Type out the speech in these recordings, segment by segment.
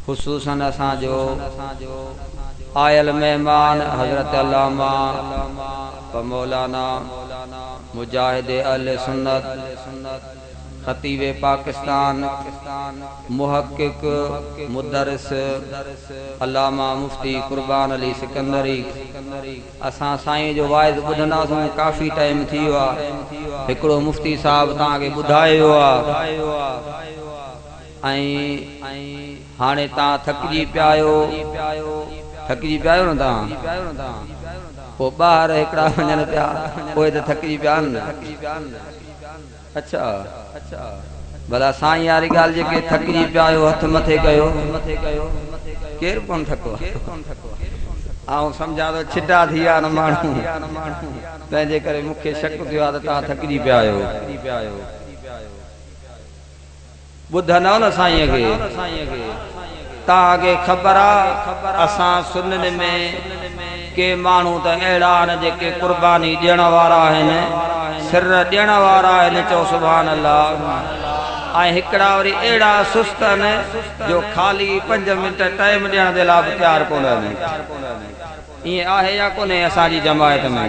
खुसूसन असांजो आयल मेहमान हजरत अल्लामा मौलाना मुजाहिद अहले सुन्नत खतीब पाकिस्तान मुहक्किक मुदर्रिस अल्लामा मुफ्ती कुर्बान अली सिकंदरी असां साईं जो वाइज़ ॿुधंदासीं काफ़ी टाइम थी वियो आहे। हिकिड़ो मुफ्ती साहब तव्हांखे ॿुधायो आहे ऐं हाणे तव्हां थकिजी पिया आहियो न तव्हां पोइ ॿाहिरि हिकिड़ा वञनि पिया पोइ त थकिजी पिया आहिनि। अच्छा भला साईं यारी ॻाल्हि जेके थकिजी पिया आहियो हथ मथे कयो केरु कोन थको ऐं सम्झा थो छिटा थी विया न माण्हू तंहिंजे करे मूंखे शक थियो आहे त तव्हां थकिजी पिया आहियो। ॿुधंदव न साईं खे तव्हांखे ख़बर आहे असां सुन्नत में के माण्हू त अहिड़ा आहिनि जेके कुर्बानी ॾियण वारा आहिनि सिर ॾियण वारा आहिनि चओ सुभान अल्लाह। ऐं हिकिड़ा वरी अहिड़ा सुस्त आहिनि जो ख़ाली 5 मिंट टाइम ॾियण जे लाइ बि तयारु कोन आहिनि। ईअं आहे या कोन्हे असांजी जमायत में?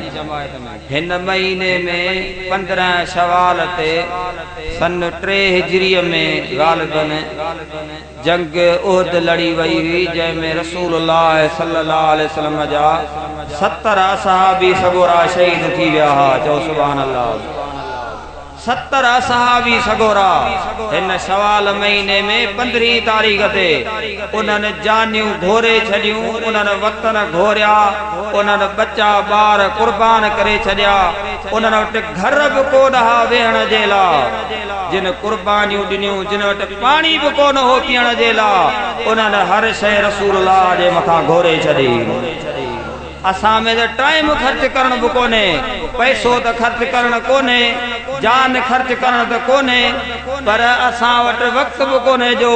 हिन महीने में 15 शवाल ते सन 3 हिजरीअ में ग़ालिबन जंग उहद लड़ी वई हुई जंहिंमें रसूलुल्लाह सल्लल्लाहु अलैहि वसल्लम जा 70 सहाबी सगोरा शहीद थी विया हा चओ सुभान अल्लाह। 70 सहाबी सगोरा हिन शवाल महीने में 15 तारीख़ ते उन्हनि जानियूं घोरे छॾियूं, उन्हनि वतन घोरिया, उन्हनि बच्चा ॿार कुर्बान करे छॾिया, उन्हनि वटि घर बि कोन हा वेहण जे लाइ, जिन कुर्बानियूं ॾिनियूं जिन वटि पाणी बि कोन हो पीअण जे लाइ, उन्हनि हर शइ रसूलुल्लाह जे मथां घोरे छॾी। असां में त टाइम ख़र्च करण बि कोन्हे, पैसो त ख़र्च करण कोन्हे, जान ख़र्च करण त कोन्हे, पर असां वटि वक़्त बि कोन्हे जो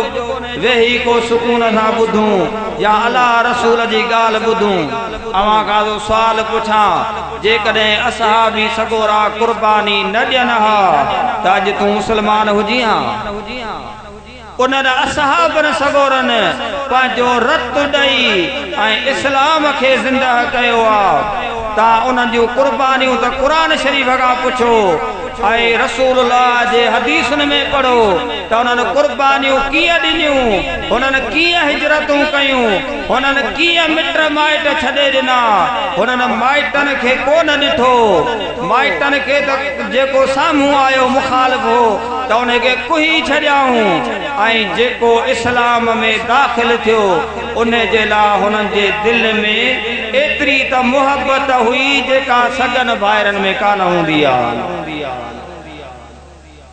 वेही को सुकून सां ॿुधूं या अल्लाह रसूल जी ॻाल्हि ॿुधूं। अवां खां सुवाल पुछां, जेकॾहिं असहाबी सगोरा कुर्बानी न ॾियनि हा त अॼु तूं मुस्लमान हुजी हा? उन्हनि असहाबनि सगोरनि पंहिंजो रत ॾेई ऐं इस्लाम खे ज़िंदा कयो आहे। तव्हां उन्हनि जूं कुर्बानियूं त क़ुरान शरीफ़ खां पुछो ऐं रसूलुल्लाह जे हदीसुनि में पढ़ो त उन्हनि कुर्बानियूं कीअं ॾिनियूं, हुननि कीअं हिजरतूं कयूं, हुननि कीअं मिट माइट छॾे ॾिना। हुननि माइटनि खे कोन ॾिठो, माइटनि खे त जेको साम्हूं आयो मुखालिफ़ हो त उनखे कुही छॾियाऊं, ऐं जेको इस्लाम में दाख़िल थियो उन जे लाइ हुननि जे दिलि में एतिरी त मुहबत हुई जेका सगन भाइरनि में कान हूंदी आहे।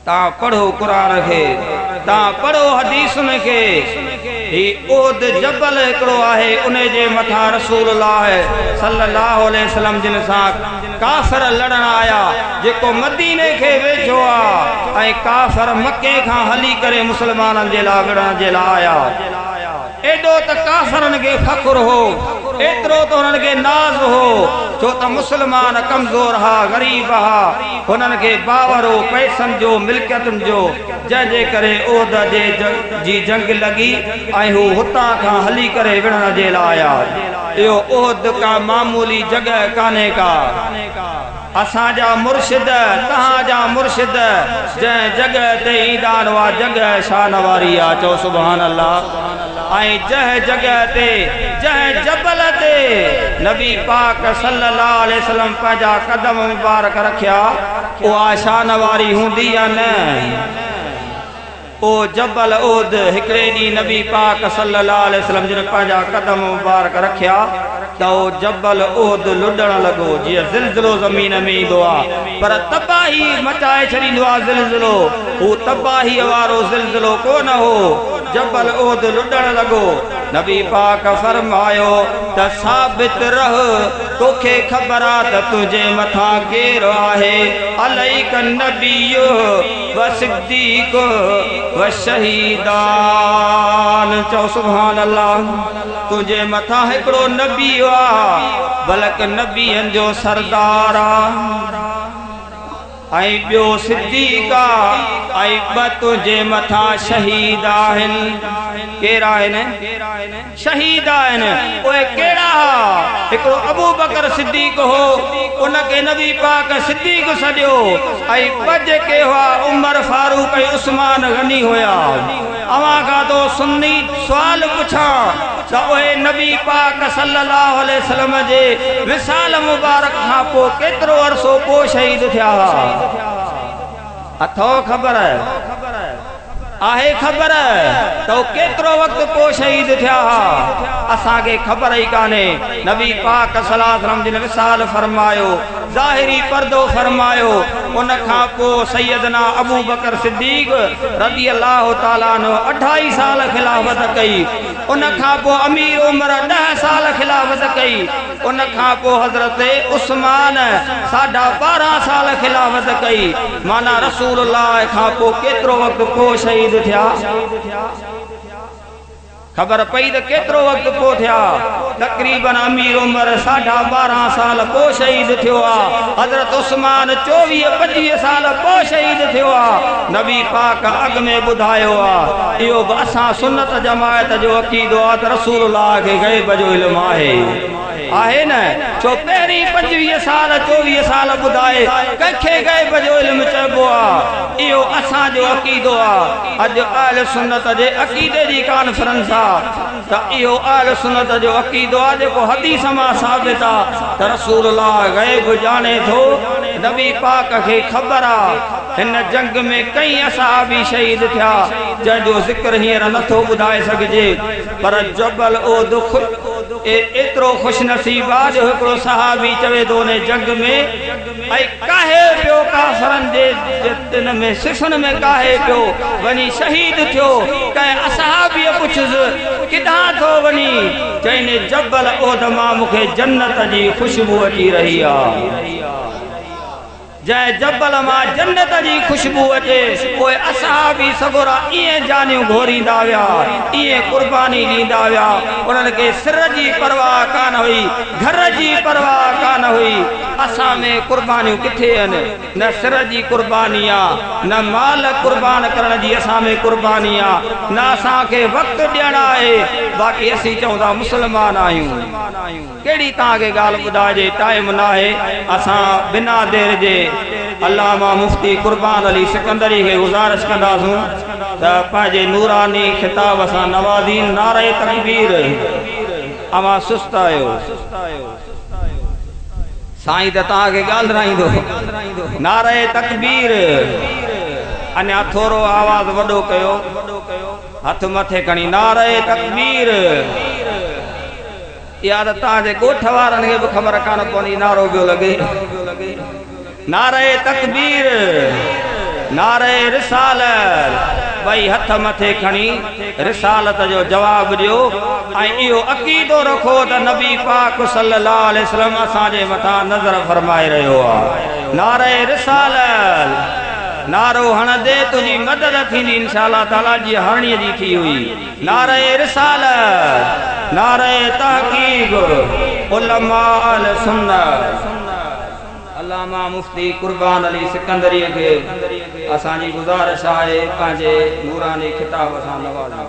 तव्हां पढ़ो क़ुरान खे, तव्हां पढ़ो हदीसुनि खे। ही उहद जबल हिकिड़ो आहे, उन जे मथां रसूलुल्लाह सल्लल्लाहु अलैहि वसल्लम जिन सां काफ़िर लड़ण आया, जेको मदीने खे वेझो आहे ऐं काफ़िर मके खां हली करे मुस्लमाननि जे लाइ विढ़ण जे लाइ आया। एॾो त काफ़िरनि खे फ़ख्रु हो, एतिरो त हुननि खे नाज़ हो, छो त मुस्लमान कमज़ोर हा, ग़रीब हा, हुननि खे बावर हो पैसनि जो मिल्कियतुनि जो, जंहिंजे करे उहद जी जंग लॻी ऐं हू हुतां खां हली करे विढ़ण जे लाइ आया। इहो उहद का मामूली जॻह कान्हे का। असांजा मुर्शिद, तव्हांजा मुर्शिद जंहिं जॻह ते ईंदा आहिनि उहा जॻह शान वारी आहे चओ सुभान अल्लाह। ऐं जंहिं जॻह ते जंहिं जबल ते नबी पाक सल्लल्लाहु अलैहि वसल्लम पंहिंजा कदम मुबारक रखिया उहा शान वारी हूंदी या न? ओ जबल उहद हिकिड़े ॾींहुं नबी पाक सल्लल्लाहु अलैहि वसल्लम जिन पंहिंजा कदम मुबारक रखिया त उहो जबल उहद लुॾण लॻो जीअं ज़िलज़िलो ज़मीन में ईंदो आहे, पर तबाही मचाए छॾींदो आहे ज़िलज़िलो। हू तबाहीअ वारो ज़िलज़िलो कोन हो, जबल उहद लुॾण लॻो। नबी पाक फरमायो त साबित रह, तोखे ख़बर आहे त तुंहिंजे मथां केरु आहे। अलैक नबिय्यु व सिद्दीक़ व शहीदान चओ सुभान अल्लाह। तुंहिंजे मथां हिकिड़ो नबी आहे, बल्कि नबियनि जो सरदार आहे। आई बियो सिद्दीका आई बतु जे मथा शहीद आहिन केरा आहिन शहीद आहिन ओए केड़ा एकड़ो अबू बकर सिद्दीक हो उनके नबी पाक सिद्दीक सदियो आई पज के हुआ उमर फारूक ऐं उस्मान गनी होया अवा का तो सुन्नी सवाल पूछा तो ओए नबी पाक सल्लल्लाहु अलैहि वसल्लम जे विसाल मुबारक खां पो केतरो अरसो पो शहीद थिया अथो खबर आहे खबर तो केतरो वक्त पो शहीद थिया असा के खबर ही काने नबी पाक सल्लल्लाहु अलैहि वसल्लम जिन विसाल फरमायो ज़ाहिरी पर्दो फरमायो उन खां पो सैयदना अबू बकर सिद्दीक रज़ी अल्लाह ताला नो 28 साल खिलाफत कई उन खां पो अमीर उमर 10 साल खिलाफत कई उन खां पो हजरत उस्मान 12.5 साल खिलाफत कई माना रसूलुल्लाह खां पो केतरो वक्त पो शहीद थिया खबर पई तो केतरो वक्त पो थिया तकरीबन अमीर उमर 12.5 साल पो शहीद थियो हजरत उस्मान 24-25 साल पो शहीद थियो नबी पाक अग में बुधायो इहो असा सुन्नत जमायत जो अकीदो त रसूलुल्लाह के गैब जो इल्म आहे न छो पहिरीं 25 साल 24 साल बुधाए कंखे गैब जो इल्म चइबो इहो असा जो अकीदो अज अहल सुन्नत जे अकीदे जी कॉन्फ्रेंस तो इहो अहल सुन्नत जो अकीदो जेको हदीस मां साबित त रसूलुल्लाह गैब जाने थो नबी पाक के खबर इन जंग में कई असहाबी शहीद थिया जंहिंजो जिक्र हींअर नथो ॿुधाए सघिजे पर जबल उहद एतिरो खुश नसीब आहे जो हिकिड़ो सहाबी चवे थो उन जंग में ऐं काहे पियो काफ़रनि जे दिन में सिफ़न में काहे पियो वञी शहीद थियो कंहिं असहाबीअ पुछुसि किथां थो वञी चईं जबल उहद मां मूंखे जन्नत जी ख़ुशबू अची रही आहे जै जबल मां जन्नत जी खुशबू अचे ओए असहाबी सगोरा इए जानियूं घोरींदा विया इए कुर्बानी ॾींदा विया उन्हनि खे सिर जी परवाह कान हुई घर जी परवाह कान हुई असां में कुर्बानियूं किथे आहिनि न सिर जी कुर्बानी आहे न माल कुर्बान करण जी असां में कुर्बानी आहे न असांखे वक़्तु ॾियणु आहे बाक़ी असीं चऊं था मुस्लमान आहियूं कहिड़ी तव्हांखे ॻाल्हि ॿुधाइजे टाइम न आहे असां बिना देर जे अल्लामा मुफ्ती कुर्बान अली सिकंदरी के गुजारिश कंदासूं त पंहिंजे नूरानी खिताब सां नवाज़ीन नारे तकबीर अमा सुस्त आयो साईं त तव्हांखे ॻाल्हाईंदो नारे तकबीर अञा थोरो आवाज़ वॾो कयो हथ मथे खणी नारे तकबीर इहा त तव्हांजे ॻोठ वारनि खे बि ख़बर कान पवंदी नारो पियो लॻे नारे तकबीर नारे रिसालत भई हथ मथे खणी रिसालत जो जवाब दियो ऐं इहो अकीदो रखो त नबी पाक सल्लल्लाहु अलैहि वसल्लम असांजे मथां नज़र फरमाए रहियो आहे नारे रिसालत नारो हणंदे तुंहिंजी मदद थींदी इंशाअल्लाह ताला जी हरणी जी थी हुई नारे रिसालत नारे तहकीक उलमा अल सुन्नत अल्लामा मुफ्ती कुर्बान अली सिकंदरी के असांजी गुजारिश आहे पंहिंजे नूरानी खिताब सां नवाज़ो।